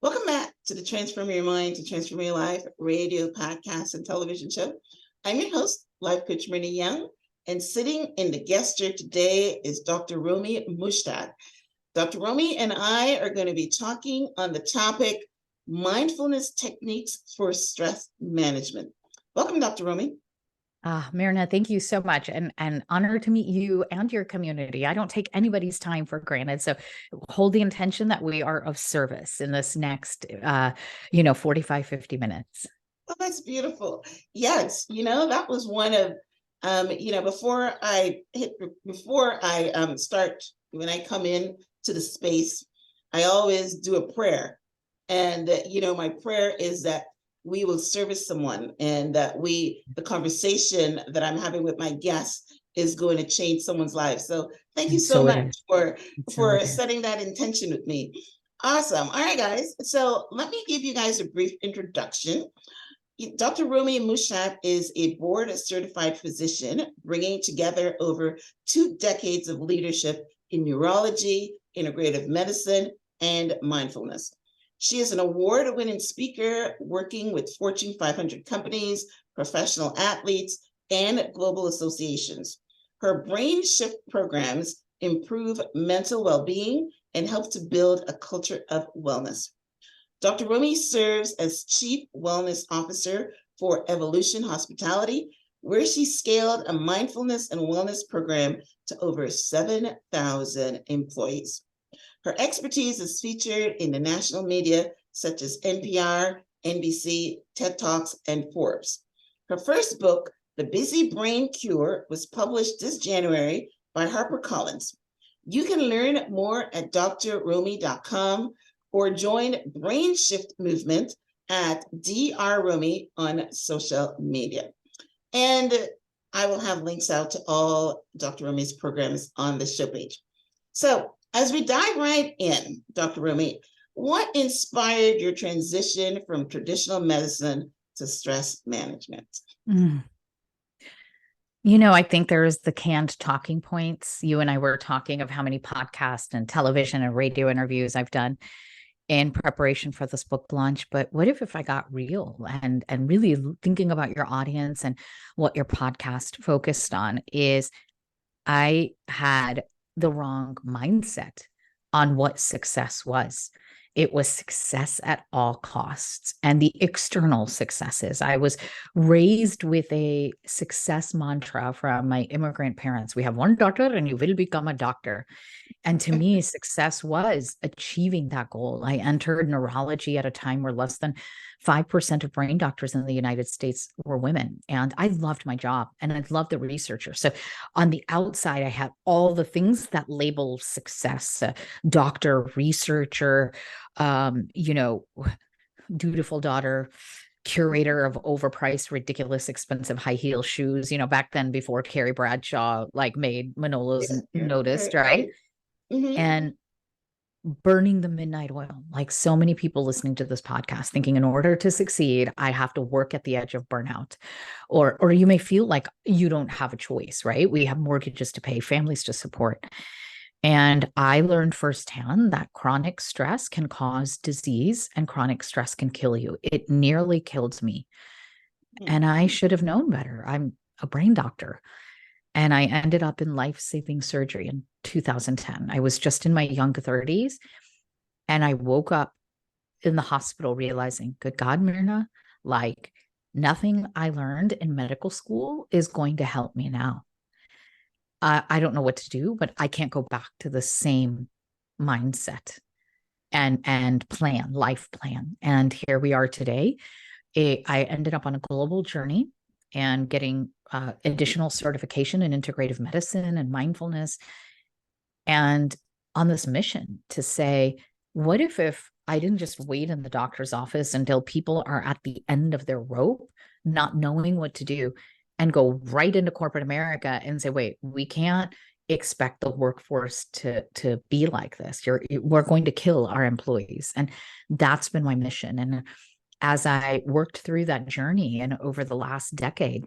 Welcome back to the Transform Your Mind to Transform Your Life radio, podcast, and television show. I'm your host, Life Coach Myrna Young, and sitting in the guest chair today is Dr. Romie Mushtaq. Dr. Romie and I are going to be talking on the topic mindfulness techniques for stress management. Welcome, Dr. Romie. Myrna, thank you so much. And honor to meet you and your community. I don't take anybody's time for granted. So hold the intention that we are of service in this next, 45, 50 minutes. Oh, that's beautiful. Yes. That was one of, before I start, when I come in to the space, I always do a prayer. And, my prayer is that we will service someone and that the conversation that I'm having with my guests is going to change someone's life. So thank you so much for setting that intention with me. Awesome. All right, guys. So let me give you guys a brief introduction. Dr. Romie Mushtaq is a board-certified physician, bringing together over 2 decades of leadership in neurology, integrative medicine, and mindfulness. She is an award-winning speaker working with Fortune 500 companies, professional athletes, and global associations. Her brain shift programs improve mental well-being and help to build a culture of wellness. Dr. Romie serves as Chief Wellness Officer for Evolution Hospitality, where she scaled a mindfulness and wellness program to over 7,000 employees. Her expertise is featured in the national media such as NPR, NBC, TED Talks, and Forbes. Her first book, The Busy Brain Cure, was published this January by HarperCollins. You can learn more at drromie.com or join Brain Shift Movement at drromie on social media. And I will have links out to all Dr. Romie's programs on the show page. So as we dive right in, Dr. Romie, what inspired your transition from traditional medicine to stress management? I think there's the canned talking points. You and I were talking of how many podcasts and television and radio interviews I've done in preparation for this book launch. But what if I got real and really thinking about your audience and what your podcast focused on is I had the wrong mindset on what success was. It was success at all costs and the external successes. I was raised with a success mantra from my immigrant parents. We have one daughter and you will become a doctor. And to me, success was achieving that goal. I entered neurology at a time where less than 5% of brain doctors in the United States were women. And I loved my job and I loved the researcher. So on the outside, I had all the things that label success, doctor, researcher, dutiful daughter, curator of overpriced, ridiculous, expensive high heel shoes, back then before Carrie Bradshaw made Manolos noticed, right? Mm-hmm. And burning the midnight oil, like so many people listening to this podcast, thinking in order to succeed, I have to work at the edge of burnout. Or you may feel like you don't have a choice, right? We have mortgages to pay, families to support. And I learned firsthand that chronic stress can cause disease and chronic stress can kill you. It nearly killed me. And I should have known better. I'm a brain doctor. And I ended up in life-saving surgery in 2010. I was just in my young 30s. And I woke up in the hospital realizing, good God, Myrna, nothing I learned in medical school is going to help me now. I don't know what to do, but I can't go back to the same mindset and life plan. And here we are today. I ended up on a global journey and getting additional certification in integrative medicine and mindfulness. And on this mission to say, what if I didn't just wait in the doctor's office until people are at the end of their rope, not knowing what to do, and go right into corporate America and say, wait, we can't expect the workforce to be like this. We're going to kill our employees. And that's been my mission. And as I worked through that journey and over the last decade,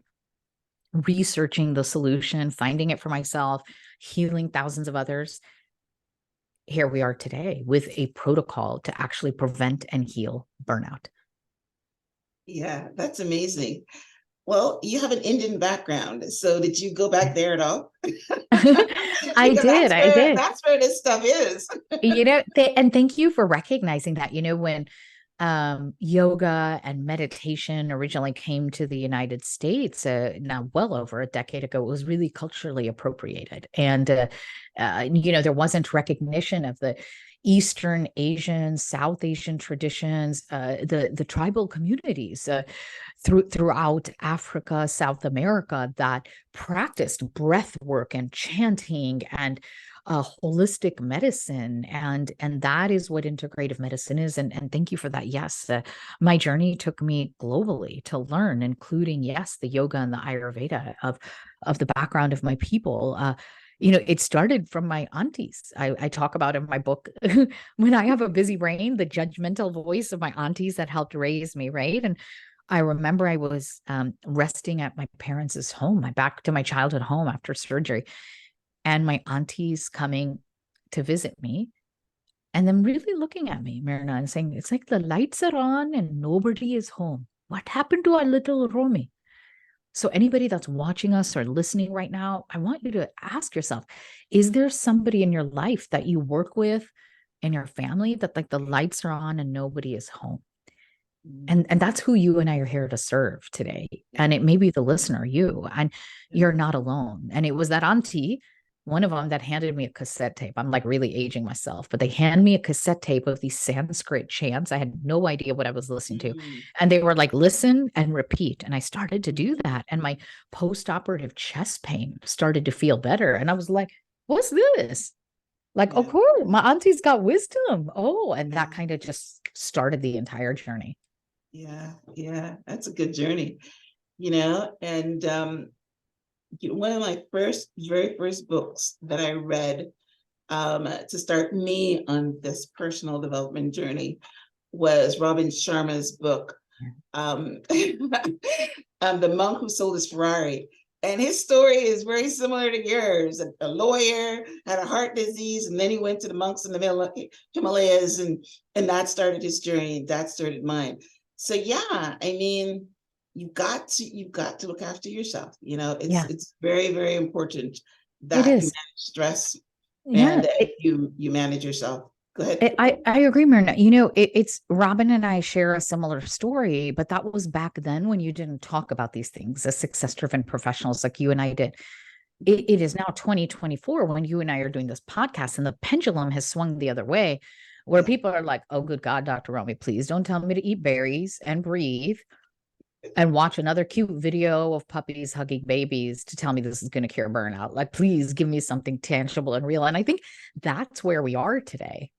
researching the solution, finding it for myself, healing thousands of others, here we are today with a protocol to actually prevent and heal burnout. Yeah, that's amazing. Well, you have an Indian background, so did you go back there at all? I Because did. that's where this stuff is. And thank you for recognizing that. When yoga and meditation originally came to the United States, now well over a decade ago, it was really culturally appropriated. And, there wasn't recognition of the Eastern Asian, South Asian traditions, the tribal communities throughout Africa, South America, that practiced breath work and chanting and holistic medicine, and that is what integrative medicine is. And thank you for that. Yes, my journey took me globally to learn, including, yes, the yoga and the Ayurveda of the background of my people. It started from my aunties. I talk about in my book when I have a busy brain, the judgmental voice of my aunties that helped raise me, right? And I remember I was resting at my parents' home, back to my childhood home after surgery, and my aunties coming to visit me and then really looking at me, Myrna, and saying, it's like the lights are on and nobody is home. What happened to our little Romie? So anybody that's watching us or listening right now, I want you to ask yourself, is there somebody in your life that you work with in your family that like the lights are on and nobody is home? And that's who you and I are here to serve today. And it may be the listener, you, and you're not alone. And it was that auntie, one of them, that handed me a cassette tape. I'm like really aging myself, but they hand me a cassette tape of these Sanskrit chants. I had no idea what I was listening to. And they were like, listen and repeat. And I started to do that. And my post-operative chest pain started to feel better. And I was like, what's this? Like, oh, cool. My auntie's got wisdom. Oh, and that kind of just started the entire journey. Yeah, that's a good journey, and one of my very first books that I read to start me on this personal development journey was Robin Sharma's book, The Monk Who Sold His Ferrari. And his story is very similar to yours. A lawyer had a heart disease, and then he went to the monks in the Himalayas, and that started his journey. That started mine. So yeah, I mean, you've got to look after yourself. It's very, very important that you manage stress and you manage yourself. Go ahead. I agree, Myrna. It's Robin and I share a similar story, but that was back then when you didn't talk about these things as success-driven professionals like you and I did. It is now 2024 when you and I are doing this podcast, and the pendulum has swung the other way, where people are like, oh, good God, Dr. Romie, please don't tell me to eat berries and breathe and watch another cute video of puppies hugging babies to tell me this is going to cure burnout. Like, please give me something tangible and real. And I think that's where we are today.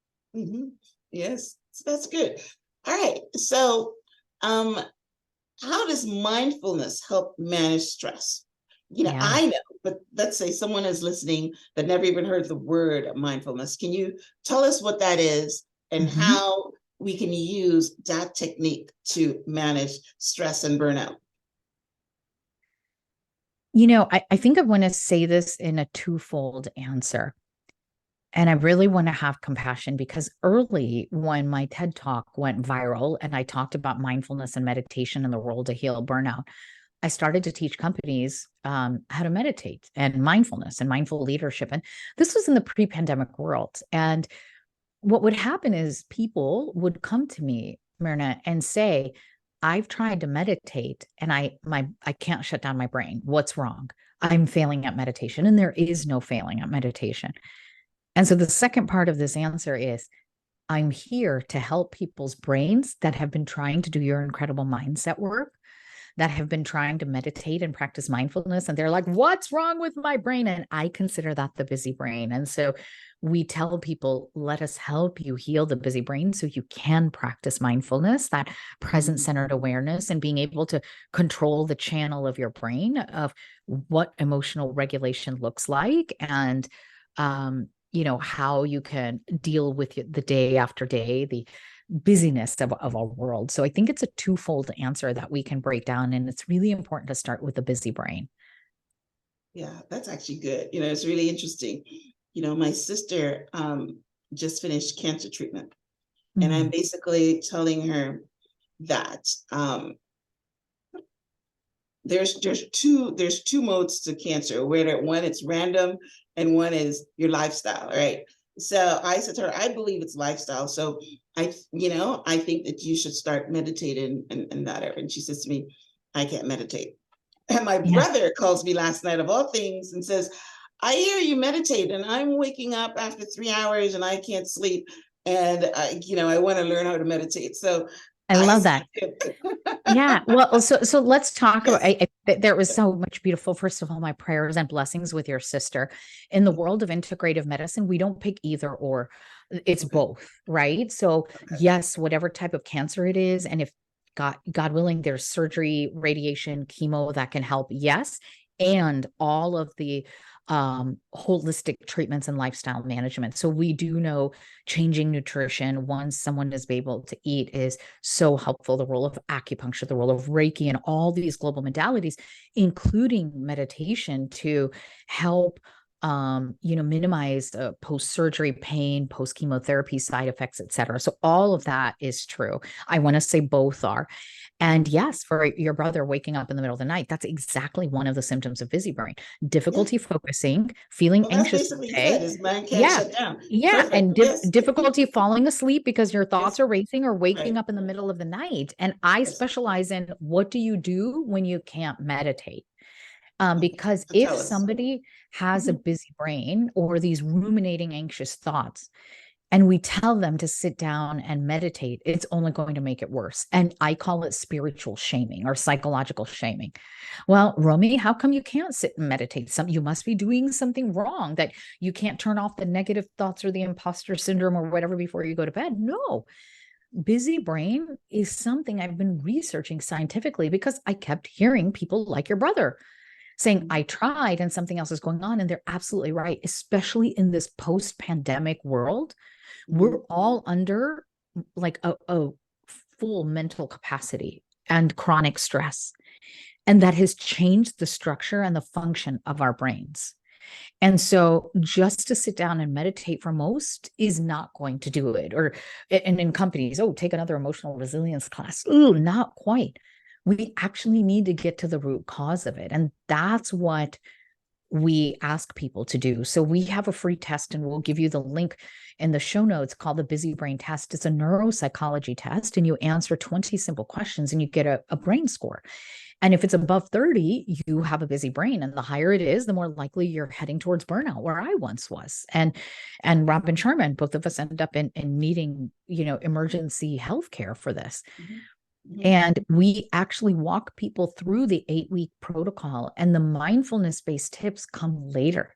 Yes, that's good. All right. So, how does mindfulness help manage stress? I know, but let's say someone is listening that never even heard the word mindfulness. Can you tell us what that is and how we can use that technique to manage stress and burnout? I think I want to say this in a twofold answer. And I really want to have compassion, because early when my TED Talk went viral and I talked about mindfulness and meditation and the role to heal burnout, I started to teach companies how to meditate and mindfulness and mindful leadership. And this was in the pre-pandemic world. And what would happen is people would come to me, Myrna, and say, I've tried to meditate and I can't shut down my brain. What's wrong? I'm failing at meditation. And there is no failing at meditation. And so the second part of this answer is, I'm here to help people's brains that have been trying to do your incredible mindset work, that have been trying to meditate and practice mindfulness. And they're like, what's wrong with my brain? And I consider that the busy brain. And so we tell people, let us help you heal the busy brain so you can practice mindfulness, that present-centered awareness, and being able to control the channel of your brain of what emotional regulation looks like, and how you can deal with the day after day, the busyness of our world. So I think it's a twofold answer that we can break down. And it's really important to start with the busy brain. Yeah, that's actually good. It's really interesting. My sister just finished cancer treatment. Mm-hmm. And I'm basically telling her that there's two modes to cancer, where one it's random and one is your lifestyle, right? So I said to her, I believe it's lifestyle. So I think that you should start meditating and that. And she says to me, I can't meditate. And my brother calls me last night of all things and says, I hear you meditate and I'm waking up after 3 hours and I can't sleep. And I want to learn how to meditate. So I love that. Yeah. Well, so let's talk about, there was so much beautiful. First of all, my prayers and blessings with your sister. In the world of integrative medicine, we don't pick either or, it's both, right? So yes, whatever type of cancer it is, and if God willing, there's surgery, radiation, chemo that can help. Yes. And all of the holistic treatments and lifestyle management. So we do know changing nutrition once someone is able to eat is so helpful. The role of acupuncture, the role of Reiki, and all these global modalities, including meditation, to help minimize post-surgery pain, post-chemotherapy side effects, et cetera. So all of that is true. I want to say both are. And yes, for your brother waking up in the middle of the night, that's exactly one of the symptoms of busy brain. Difficulty focusing, feeling anxious. That's basically his mind can't shut down. Yeah. Perfect. And difficulty falling asleep because your thoughts are racing, or waking Right. up in the middle of the night. And I specialize in, what do you do when you can't meditate? Because if somebody has a busy brain or these ruminating, anxious thoughts, and we tell them to sit down and meditate, it's only going to make it worse. And I call it spiritual shaming or psychological shaming. Well, Romie, how come you can't sit and meditate? You must be doing something wrong, that you can't turn off the negative thoughts or the imposter syndrome or whatever before you go to bed. No. Busy brain is something I've been researching scientifically, because I kept hearing people like your brother saying, I tried and something else is going on. And they're absolutely right, especially in this post-pandemic world. We're all under like a full mental capacity and chronic stress. And that has changed the structure and the function of our brains. And so just to sit down and meditate for most is not going to do it. And in companies, take another emotional resilience class. Ooh, not quite. We actually need to get to the root cause of it. And that's what we ask people to do. So we have a free test, and we'll give you the link in the show notes, called the Busy Brain Test. It's a neuropsychology test, and you answer 20 simple questions and you get a brain score. And if it's above 30, you have a busy brain. And the higher it is, the more likely you're heading towards burnout, where I once was. And Robin Sharman, both of us ended up in needing, emergency healthcare for this. And we actually walk people through the 8-week protocol, and the mindfulness-based tips come later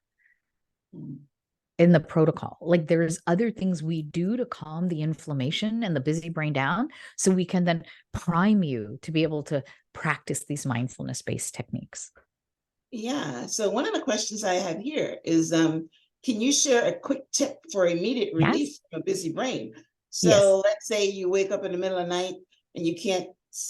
in the protocol. Like, there's other things we do to calm the inflammation and the busy brain down, so we can then prime you to be able to practice these mindfulness-based techniques. Yeah. So one of the questions I have here is, can you share a quick tip for immediate relief from a busy brain? So let's say you wake up in the middle of the night and you can't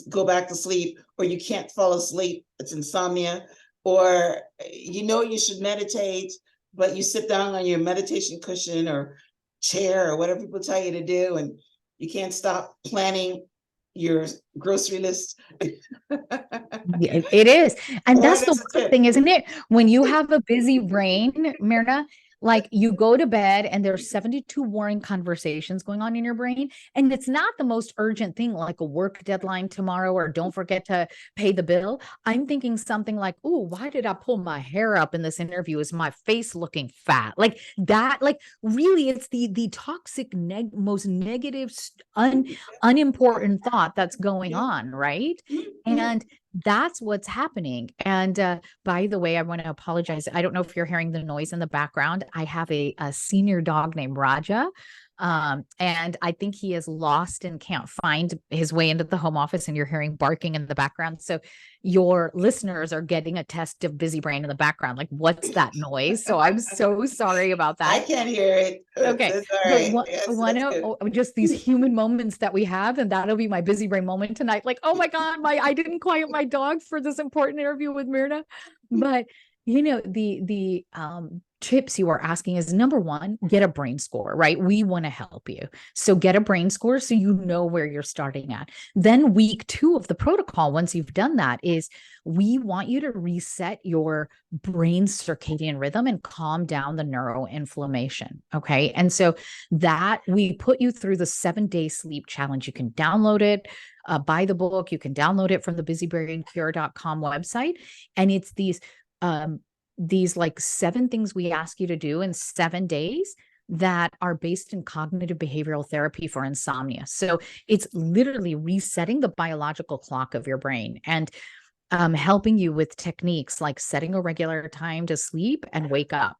go back to sleep, or you can't fall asleep, it's insomnia, or you should meditate, but you sit down on your meditation cushion or chair or whatever people tell you to do, and you can't stop planning your grocery list. It is. And that's the one thing, isn't it? When you have a busy brain, Myrna, like, you go to bed and there's 72 warring conversations going on in your brain. And it's not the most urgent thing, like a work deadline tomorrow, or don't forget to pay the bill. I'm thinking something like, ooh, why did I pull my hair up in this interview? Is my face looking fat? Like that, like, really, it's the toxic, most negative, unimportant thought that's going on, right? And that's what's happening. And by the way, I want to apologize. I don't know if you're hearing the noise in the background. I have a senior dog named Raja. And I think he is lost and can't find his way into the home office, and you're hearing barking in the background. So your listeners are getting a test of busy brain in the background. Like, what's that noise? So I'm so sorry about that. I can't hear it. Okay. That's all right. One of just these human moments that we have, and that'll be my busy brain moment tonight. Like, oh my God, I didn't quiet my dog for this important interview with Myrna. But The tips you are asking is, number one, get a brain score, right? We want to help you. So get a brain score so you know where you're starting at. Then week 2 of the protocol, once you've done that, is we want you to reset your brain circadian rhythm and calm down the neuroinflammation. Okay. And so that we put you through the 7-day sleep challenge. You can download it, buy the book. You can download it from the busybraincure.com website. And it's these like 7 things we ask you to do in 7 days that are based in cognitive behavioral therapy for insomnia. So it's literally resetting the biological clock of your brain and helping you with techniques like setting a regular time to sleep and wake up,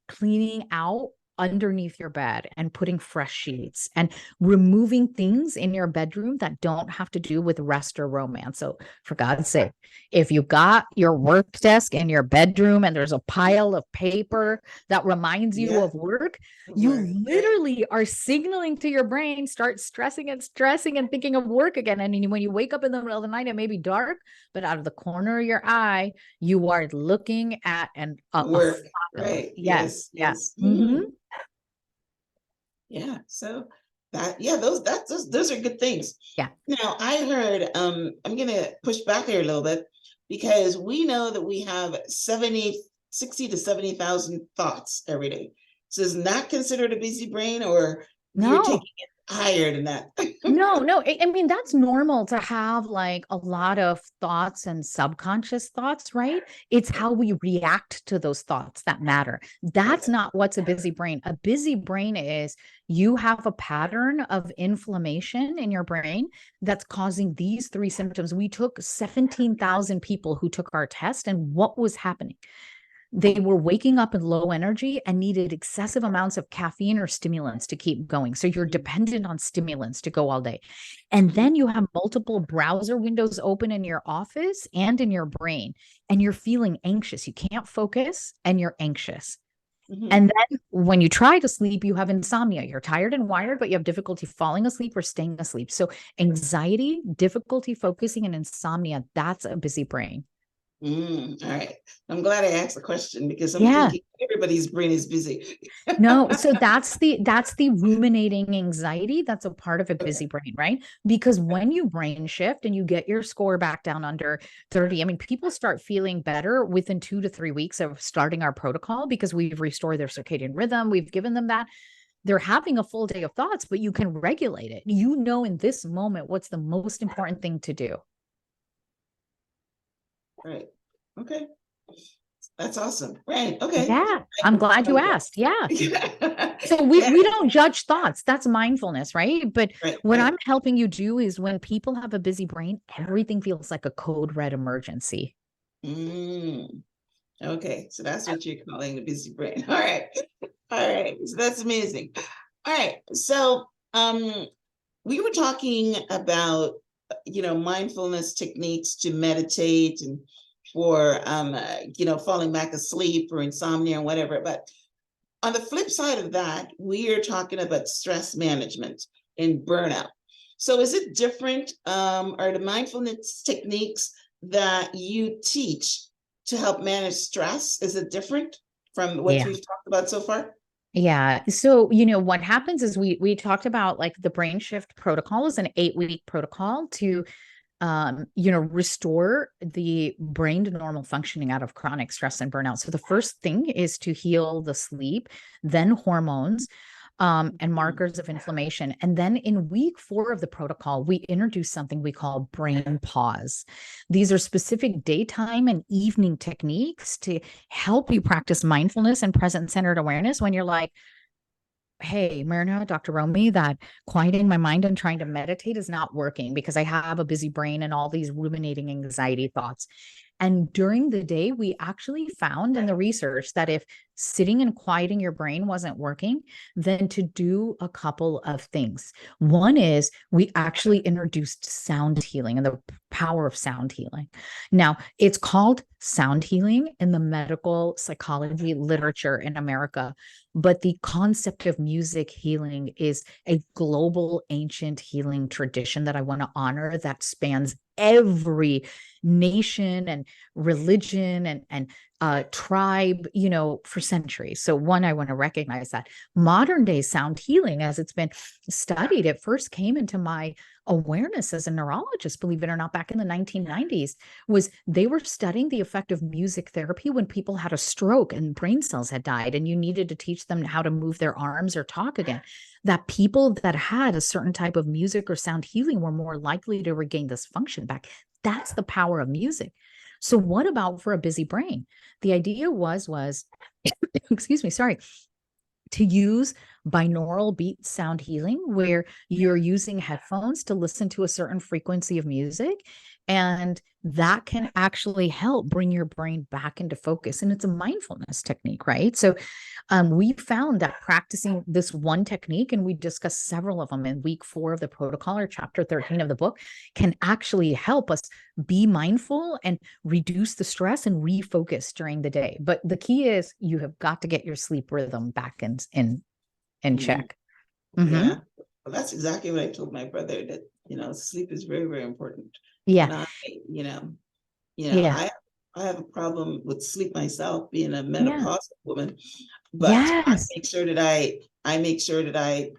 cleaning out underneath your bed and putting fresh sheets, and removing things in your bedroom that don't have to do with rest or romance. So for God's sake, if you got your work desk in your bedroom and there's a pile of paper that reminds you of work, you literally are signaling to your brain, start stressing and thinking of work again. And when you wake up in the middle of the night, it may be dark, but out of the corner of your eye, you are looking at work. Right. Yes. Mm-hmm. Yeah. So those are good things. Yeah. Now I heard, I'm going to push back here a little bit, because we know that we have 60 to 70,000 thoughts every day. So is not considered a busy brain, or you're taking it higher than that? No. I mean, that's normal to have like a lot of thoughts and subconscious thoughts, right? It's how we react to those thoughts that matter. That's not what's a busy brain. A busy brain is you have a pattern of inflammation in your brain that's causing these 3 symptoms. We took 17,000 people who took our test, and what was happening? They were waking up in low energy and needed excessive amounts of caffeine or stimulants to keep going. So you're dependent on stimulants to go all day. And then you have multiple browser windows open in your office and in your brain, and you're feeling anxious. You can't focus and you're anxious. And then when you try to sleep, you have insomnia. You're tired and wired, but you have difficulty falling asleep or staying asleep. So anxiety, difficulty focusing, and insomnia, that's a busy brain. All right. I'm glad I asked the question, because I'm thinking everybody's brain is busy. No, so that's the ruminating anxiety. That's a part of a busy brain, right? Because when you brain shift and you get your score back down under 30, I mean, people start feeling better within 2 to 3 weeks of starting our protocol, because we've restored their circadian rhythm. We've given them that. They're having a full day of thoughts, but you can regulate it. You know, in this moment, what's the most important thing to do. Right. Okay. That's awesome. Right. Okay. Yeah. I'm glad you asked. Yeah. So we don't judge thoughts. That's mindfulness, right? But what I'm helping you do is, when people have a busy brain, everything feels like a code red emergency. Okay. So that's what you're calling the busy brain. All right. So that's amazing. All right. So we were talking about, mindfulness techniques to meditate and for, falling back asleep or insomnia or whatever. But on the flip side of that, we are talking about stress management and burnout. So is it different? Are the mindfulness techniques that you teach to help manage stress, is it different from what we've talked about so far? Yeah. So, what happens is we talked about, like, the brain shift protocol is an 8-week protocol to, restore the brain to normal functioning out of chronic stress and burnout. So the first thing is to heal the sleep, then hormones, and markers of inflammation. And then in week 4 of the protocol, we introduce something we call brain pause. These are specific daytime and evening techniques to help you practice mindfulness and present-centered awareness when you're like, hey, Myrna, Dr. Romie, that quieting my mind and trying to meditate is not working because I have a busy brain and all these ruminating anxiety thoughts. And during the day, we actually found in the research that if sitting and quieting your brain wasn't working, then to do a couple of things. One is we actually introduced sound healing and the power of sound healing. Now, it's called sound healing in the medical psychology literature in America, but the concept of music healing is a global ancient healing tradition that I want to honor that spans every nation and religion and tribe, for centuries. So one, I want to recognize that modern day sound healing, as it's been studied, it first came into my awareness as a neurologist, believe it or not, back in the 1990s, was they were studying the effect of music therapy when people had a stroke and brain cells had died, and you needed to teach them how to move their arms or talk again. That people that had a certain type of music or sound healing were more likely to regain this function back. That's the power of music. So what about for a busy brain? The idea was, excuse me, sorry, to use binaural beat sound healing, where you're using headphones to listen to a certain frequency of music. And that can actually help bring your brain back into focus. And it's a mindfulness technique, right? So we found that practicing this one technique, and we discussed several of them in week 4 of the protocol, or chapter 13 of the book, can actually help us be mindful and reduce the stress and refocus during the day. But the key is you have got to get your sleep rhythm back in check. Mm-hmm. Yeah. Well, that's exactly what I told my brother, that, sleep is very, very important. Yeah. And Yeah. I have a problem with sleep myself, being a menopausal woman, but Yes. I make sure that I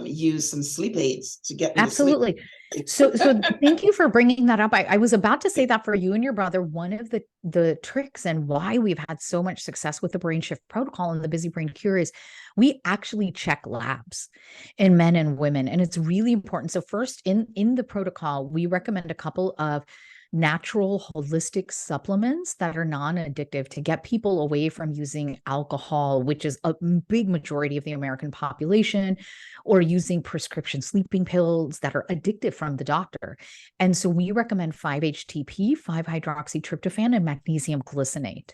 use some sleep aids to get me Absolutely. to sleep. So thank you for bringing that up. I was about to say that for you and your brother, one of the tricks and why we've had so much success with the brain shift protocol and the busy brain cure is we actually check labs in men and women, and it's really important. So first, in the protocol, we recommend a couple of natural holistic supplements that are non-addictive to get people away from using alcohol, which is a big majority of the American population, or using prescription sleeping pills that are addictive from the doctor. And so we recommend 5-HTP, 5-hydroxytryptophan, and magnesium glycinate.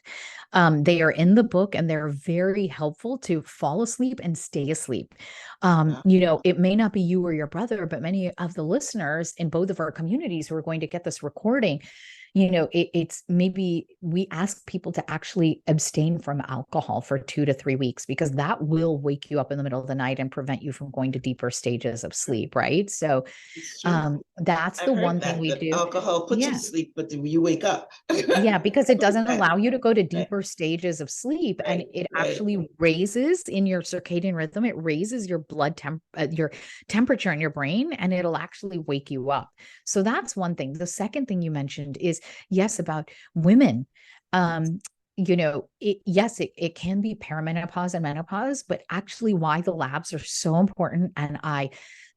They are in the book, and they're very helpful to fall asleep and stay asleep. It may not be you or your brother, but many of the listeners in both of our communities who are going to get this recording, it's maybe we ask people to actually abstain from alcohol for 2 to 3 weeks, because that will wake you up in the middle of the night and prevent you from going to deeper stages of sleep, right? So that's the one thing we do. Alcohol puts you to sleep, but you wake up. Yeah, because it doesn't allow you to go to deeper stages of sleep, and it actually raises in your circadian rhythm. It raises your your temperature in your brain, and it'll actually wake you up. So that's one thing. The second thing you mentioned is, yes, about women. It can be perimenopause and menopause, but actually why the labs are so important. And I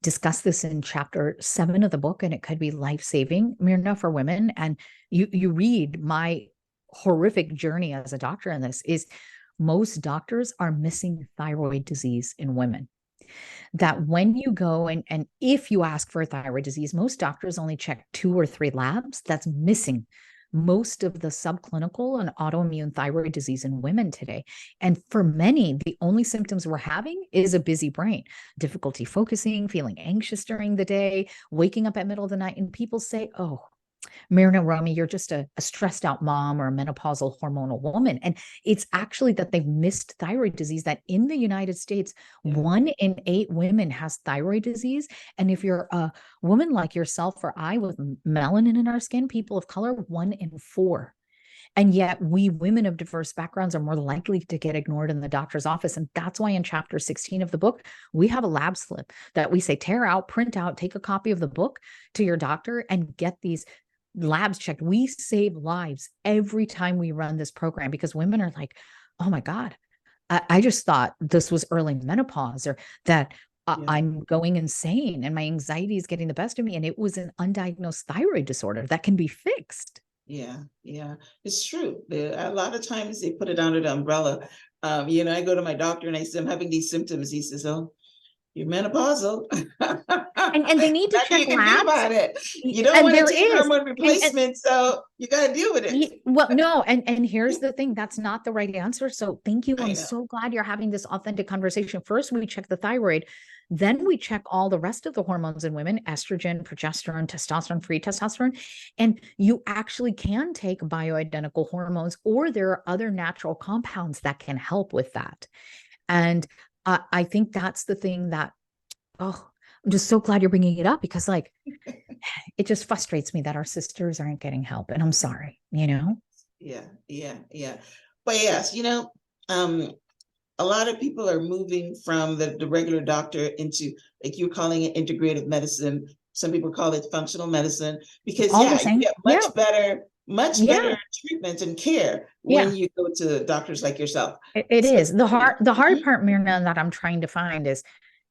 discuss this in chapter 7 of the book, and it could be life-saving, Myrna, for women. And you read my horrific journey as a doctor in this, is most doctors are missing thyroid disease in women. That when you go and if you ask for a thyroid disease, most doctors only check 2 or 3 labs. That's missing most of the subclinical and autoimmune thyroid disease in women today. And for many, the only symptoms we're having is a busy brain, difficulty focusing, feeling anxious during the day, waking up at middle of the night. And people say, oh, Myrna, Romie, you're just a stressed out mom or a menopausal hormonal woman. And it's actually that they've missed thyroid disease, that in the United States, 1 in 8 women has thyroid disease. And if you're a woman like yourself or I with melanin in our skin, people of color, 1 in 4. And yet we women of diverse backgrounds are more likely to get ignored in the doctor's office. And that's why in chapter 16 of the book, we have a lab slip that we say, tear out, print out, take a copy of the book to your doctor and get these labs checked. We save lives every time we run this program, because women are like, oh my God, I just thought this was early menopause, or that I'm going insane and my anxiety is getting the best of me. And it was an undiagnosed thyroid disorder that can be fixed. Yeah, it's true. A lot of times they put it under the umbrella. I go to my doctor and I say, I'm having these symptoms. He says, oh, you're menopausal. And they need to check labs about it. You don't want to take hormone replacement, so you got to deal with it. Well, no, and here's the thing, that's not the right answer. So thank you. I'm so glad you're having this authentic conversation. First, we check the thyroid. Then we check all the rest of the hormones in women, estrogen, progesterone, testosterone, free testosterone. And you actually can take bioidentical hormones, or there are other natural compounds that can help with that. And I think that's the thing that, I'm just so glad you're bringing it up, because it just frustrates me that our sisters aren't getting help. And I'm sorry, Yeah. But yes, a lot of people are moving from the regular doctor into, like you're calling it, integrative medicine. Some people call it functional medicine, because all the you same. get much better treatment and care when Yeah. you go to doctors like yourself. It So, is the hard part, Myrna, that I'm trying to find is,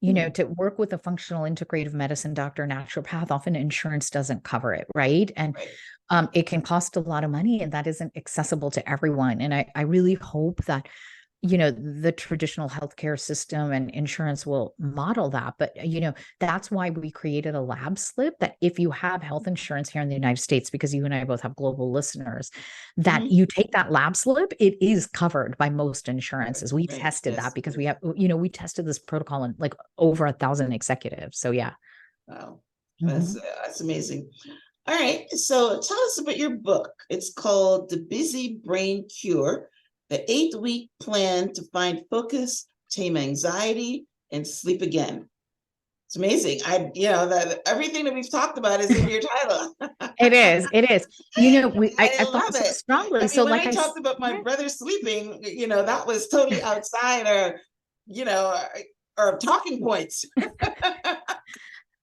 mhm. to work with a functional integrative medicine doctor, naturopath, often insurance doesn't cover it, right? And Right. it can cost a lot of money, and that isn't accessible to everyone. And I really hope that, the traditional healthcare system and insurance will model that. But, that's why we created a lab slip that if you have health insurance here in the United States, because you and I both have global listeners, that Mhm. you take that lab slip, it is covered by most insurances. We Right. tested that Yes. because we tested this protocol in like over 1,000 executives. So yeah. Wow. Mhm. That's amazing. All right. So tell us about your book. It's called The Busy Brain Cure, the 8-week plan to find focus, tame anxiety, and sleep again. It's amazing. That everything that we've talked about is in your title. It is. It is. I I felt love so it. strongly. I So mean, when like I talked about my yeah. brother sleeping, that was totally outside you know, our talking points. And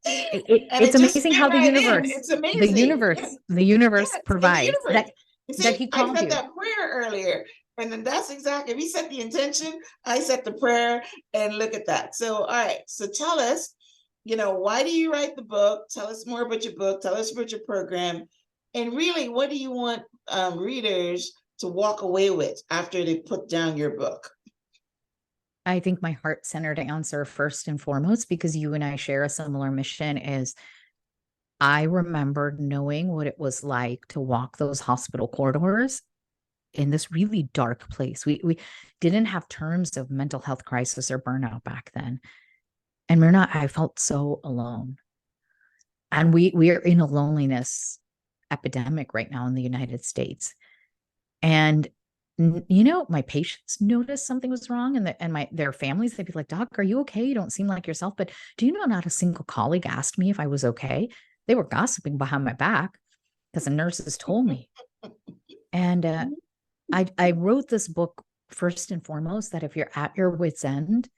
It's it just amazing fit how the right in. universe, It's amazing. Yes, the universe yes, in the provides universe. You that see, he I called said you. that prayer earlier, and then that's exactly, we set the intention, I set the prayer, and look at that. So, all right. So tell us, why do you write the book? Tell us more about your book. Tell us about your program. And really, what do you want readers to walk away with after they put down your book? I think my heart-centered answer first and foremost, because you and I share a similar mission, is I remembered knowing what it was like to walk those hospital corridors in this really dark place. We didn't have terms of mental health crisis or burnout back then. And Myrna, I felt so alone. And we are in a loneliness epidemic right now in the United States. And my patients noticed something was wrong, and their families, they'd be like, "Doc, are you okay? You don't seem like yourself." But do you know, not a single colleague asked me if I was okay. They were gossiping behind my back because the nurses told me. And I wrote this book first and foremost that if you're at your wit's end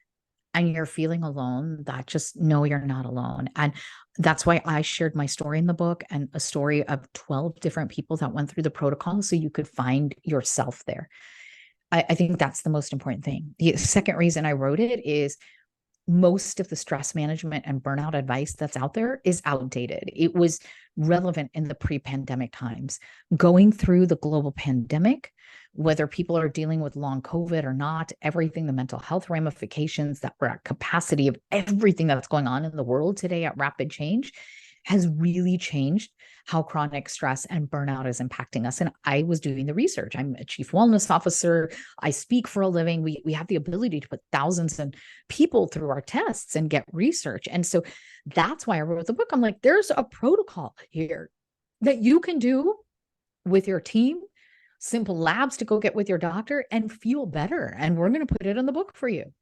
and you're feeling alone, that just know you're not alone. And that's why I shared my story in the book, and a story of 12 different people that went through the protocol so you could find yourself there. I think that's the most important thing. The second reason I wrote it is most of the stress management and burnout advice that's out there is outdated. It was relevant in the pre-pandemic times. Going through the global pandemic, whether people are dealing with long COVID or not, everything, the mental health ramifications, that we're at capacity of everything that's going on in the world today at rapid change, has really changed how chronic stress and burnout is impacting us. And I was doing the research. I'm a chief wellness officer. I speak for a living. We have the ability to put thousands of people through our tests and get research. And so that's why I wrote the book. I'm like, there's a protocol here that you can do with your team, simple labs to go get with your doctor and feel better. And we're going to put it in the book for you.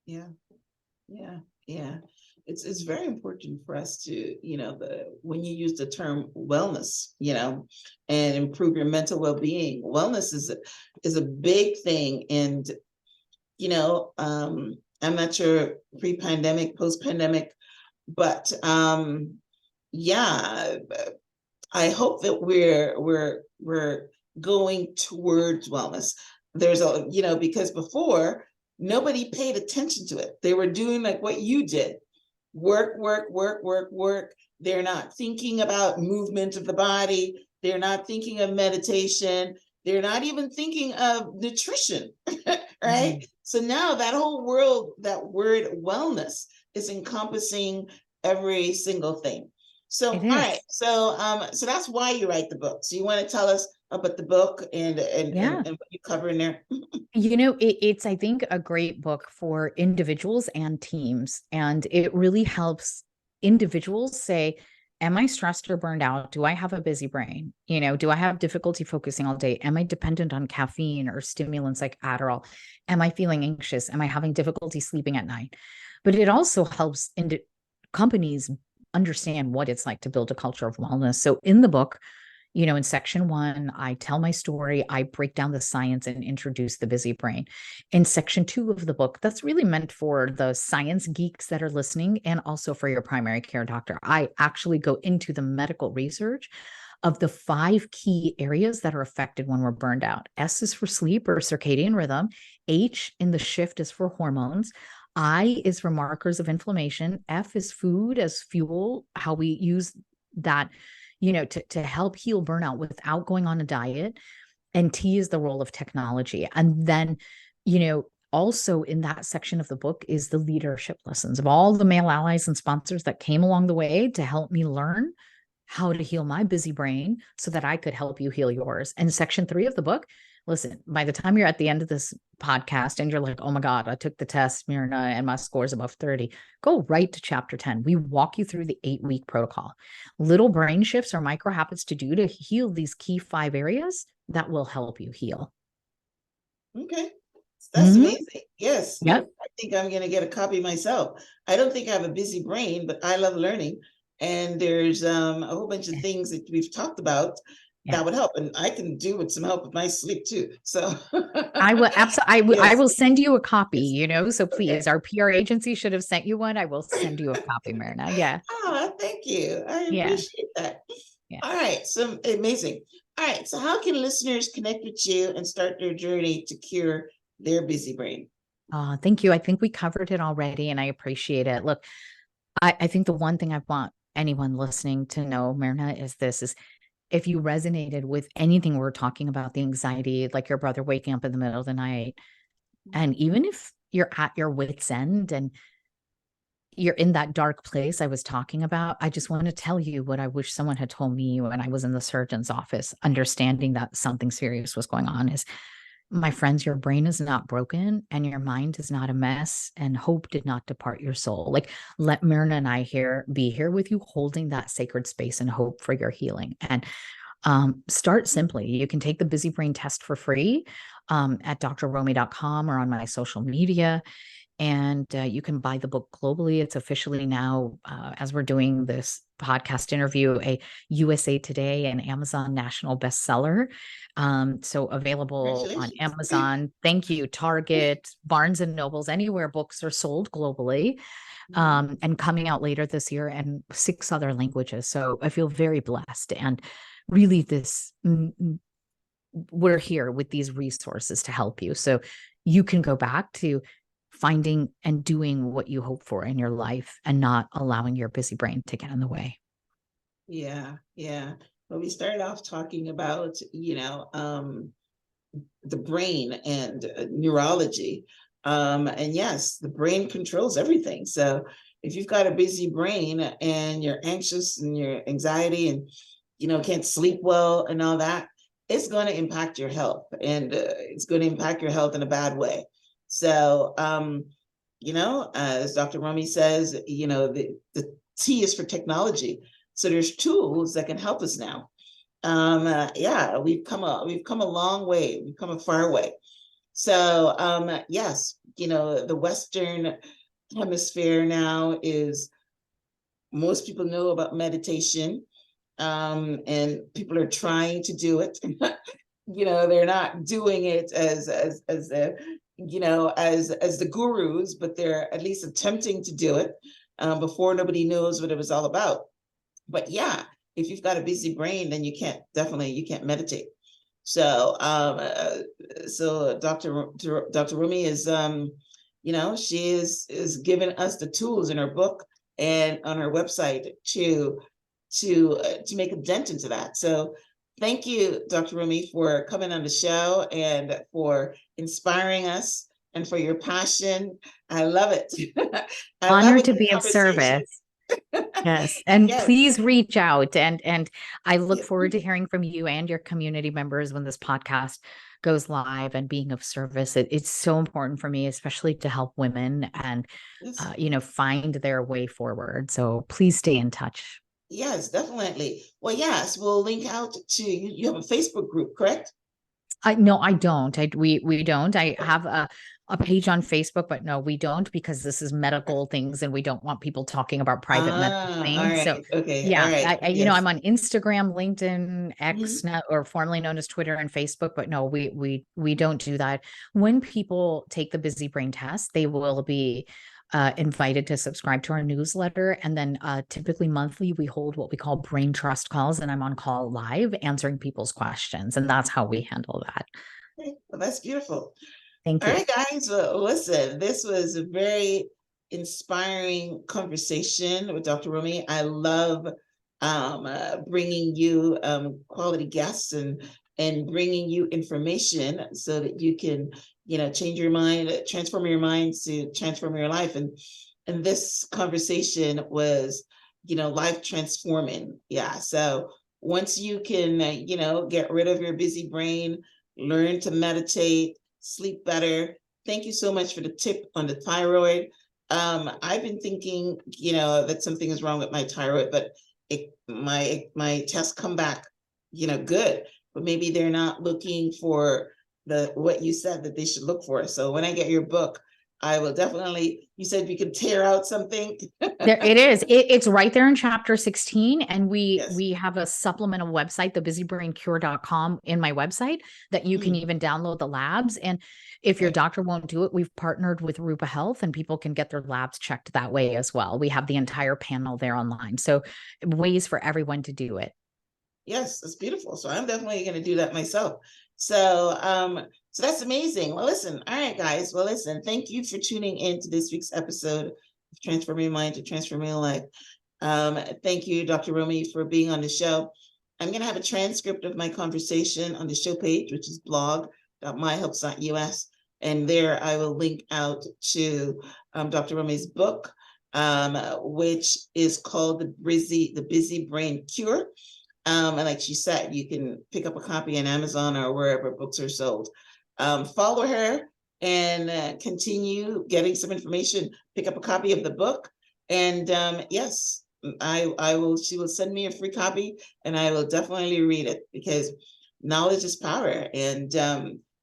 Yeah. Yeah. It's very important for us to, when you use the term wellness, and improve your mental well-being. Wellness is a big thing. And, I'm not sure pre-pandemic, post-pandemic, but yeah, I hope that we're going towards wellness. Because before, nobody paid attention to it. They were doing like what you did. Work, work, work, work, work. They're not thinking about movement of the body. They're not thinking of meditation. They're not even thinking of nutrition, right? Mhm. So now that whole world, that word wellness is encompassing every single thing. So, It all right. is. So that's why you write the book. So you want to tell us about the book and Yeah. what you cover in there? It's, I think, a great book for individuals and teams. And it really helps individuals say, am I stressed or burned out? Do I have a busy brain? Do I have difficulty focusing all day? Am I dependent on caffeine or stimulants like Adderall? Am I feeling anxious? Am I having difficulty sleeping at night? But it also helps companies understand what it's like to build a culture of wellness. So in the book, in section 1, I tell my story, I break down the science and introduce the busy brain. In section 2 of the book, that's really meant for the science geeks that are listening and also for your primary care doctor. I actually go into the medical research of the 5 key areas that are affected when we're burned out. S is for sleep or circadian rhythm. H in the shift is for hormones. I is for markers of inflammation. F is food as fuel, how we use that to help heal burnout without going on a diet. And T is the role of technology. And then, also in that section of the book is the leadership lessons of all the male allies and sponsors that came along the way to help me learn how to heal my busy brain so that I could help you heal yours. And section 3 of the book, listen, by the time you're at the end of this podcast and you're like, oh my God, I took the test, Myrna, and my score is above 30, go right to chapter 10. We walk you through the 8-week protocol. Little brain shifts or micro habits to do to heal these key 5 areas that will help you heal. Okay. That's amazing. Yes. Yep. I think I'm going to get a copy myself. I don't think I have a busy brain, but I love learning. And there's a whole bunch of things that we've talked about that would help. And I can do with some help with my sleep too. So I will absolutely, I will send you a copy, Yes. so please, our PR agency should have sent you one. I will send you a copy, Myrna. Yeah. Oh, thank you. I appreciate that. Yeah. All right. So amazing. All right. So how can listeners connect with you and start their journey to cure their busy brain? Thank you. I think we covered it already and I appreciate it. Look, I think the one thing I want anyone listening to know, Myrna, is if you resonated with anything we're talking about, the anxiety, like your brother waking up in the middle of the night, and even if you're at your wit's end and you're in that dark place I was talking about, I just want to tell you what I wish someone had told me when I was in the surgeon's office, understanding that something serious was going on is, my friends, your brain is not broken and your mind is not a mess, and hope did not depart your soul. Like, let Myrna and I be here with you, holding that sacred space and hope for your healing. And start simply. You can take the busy brain test for free at drromie.com or on my social media. And you can buy the book globally. It's officially now, as we're doing this podcast interview, a USA Today and Amazon national bestseller. So available on Amazon. Thank you. Target, Barnes and Nobles, anywhere books are sold globally. And coming out later this year and 6 other languages. So I feel very blessed. And really we're here with these resources to help you. So you can go back to finding and doing what you hope for in your life and not allowing your busy brain to get in the way. Yeah. Well, we started off talking about, the brain and neurology. And yes, the brain controls everything. So if you've got a busy brain and you're anxious and you're anxiety and, can't sleep well and all that, it's going to impact your health, and it's going to impact your health in a bad way. So, as Dr. Romie says, the T is for technology. So there's tools that can help us now. We've come a long way. We've come a far way. So, yes, the Western hemisphere now is, most people know about meditation, and people are trying to do it. They're not doing it as the gurus, but they're at least attempting to do it before nobody knows what it was all about. But yeah, if you've got a busy brain, then you can't meditate. So, so Dr. Romie is, she is giving us the tools in her book and on her website to make a dent into that. So thank you, Dr. Romie, for coming on the show and for inspiring us and for your passion. I love it. Honored to be of service. Yes. And please reach out. And I look forward to hearing from you and your community members when this podcast goes live and being of service. It's so important for me, especially to help women and, find their way forward. So please stay in touch. Yes, definitely. Well, yes, we'll link out to you. You have a Facebook group, correct? No, I don't. We don't. I have a page on Facebook, but no, we don't, because this is medical things and we don't want people talking about private medical All things. So right. Okay. yeah, All right. I'm Yes. on Instagram, LinkedIn, X, Mhm. or formerly known as Twitter and Facebook, but no, we don't do that. When people take the Busy Brain test, they will be invited to subscribe to our newsletter. And then typically monthly, we hold what we call brain trust calls, and I'm on call live answering people's questions. And that's how we handle that. Okay. Well, that's beautiful. Thank All you. right, guys. Well, listen, this was a very inspiring conversation with Dr. Romie. I love bringing you quality guests and bringing you information so that you can, change your mind, transform your mind to transform your life. And this conversation was, life transforming. Yeah. So once you can, get rid of your busy brain, learn to meditate, sleep better. Thank you so much for the tip on the thyroid. I've been thinking, that something is wrong with my thyroid, but my tests come back, good. But maybe they're not looking for what you said that they should look for. So when I get your book, I will definitely. You said you could tear out something. There it is. It's right there in chapter 16. And Yes. we have a supplemental website, thebusybraincure.com, in my website, that you can even download the labs. And if your doctor won't do it, we've partnered with Rupa Health, and people can get their labs checked that way as well. We have the entire panel there online. So ways for everyone to do it. Yes, that's beautiful. So I'm definitely going to do that myself. So that's amazing. Well, listen, all right, guys. Well, listen, thank you for tuning in to this week's episode of Transforming Your Mind to Transform Your Life. Thank you, Dr. Romie, for being on the show. I'm going to have a transcript of my conversation on the show page, which is blog.myhelps.us. And there I will link out to Dr. Romie's book, which is called The Busy Brain Cure. And like she said, you can pick up a copy on Amazon or wherever books are sold. Follow her and continue getting some information. Pick up a copy of the book. And yes, I will. She will send me a free copy, and I will definitely read it, because knowledge is power, and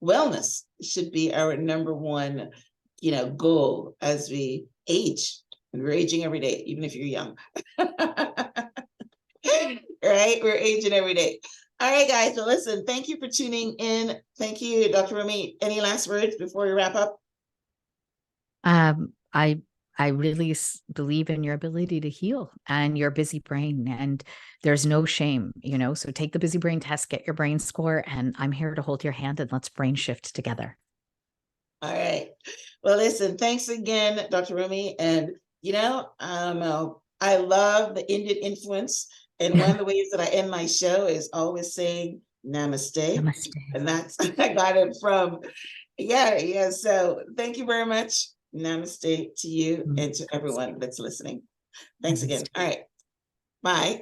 wellness should be our number one, goal as we age. And we're aging every day, even if you're young. Right? We're aging every day. All right, guys. So listen, thank you for tuning in. Thank you, Dr. Romie. Any last words before we wrap up? I really believe in your ability to heal and your busy brain, and there's no shame, so take the busy brain test, get your brain score, and I'm here to hold your hand, and let's brain shift together. All right. Well, listen, thanks again, Dr. Romie. And, I love the Indian influence. And one of the ways that I end my show is always saying namaste. Namaste. And that's, I got it from, yeah. So thank you very much. Namaste to you and to everyone that's listening. Thanks again. All right. Bye.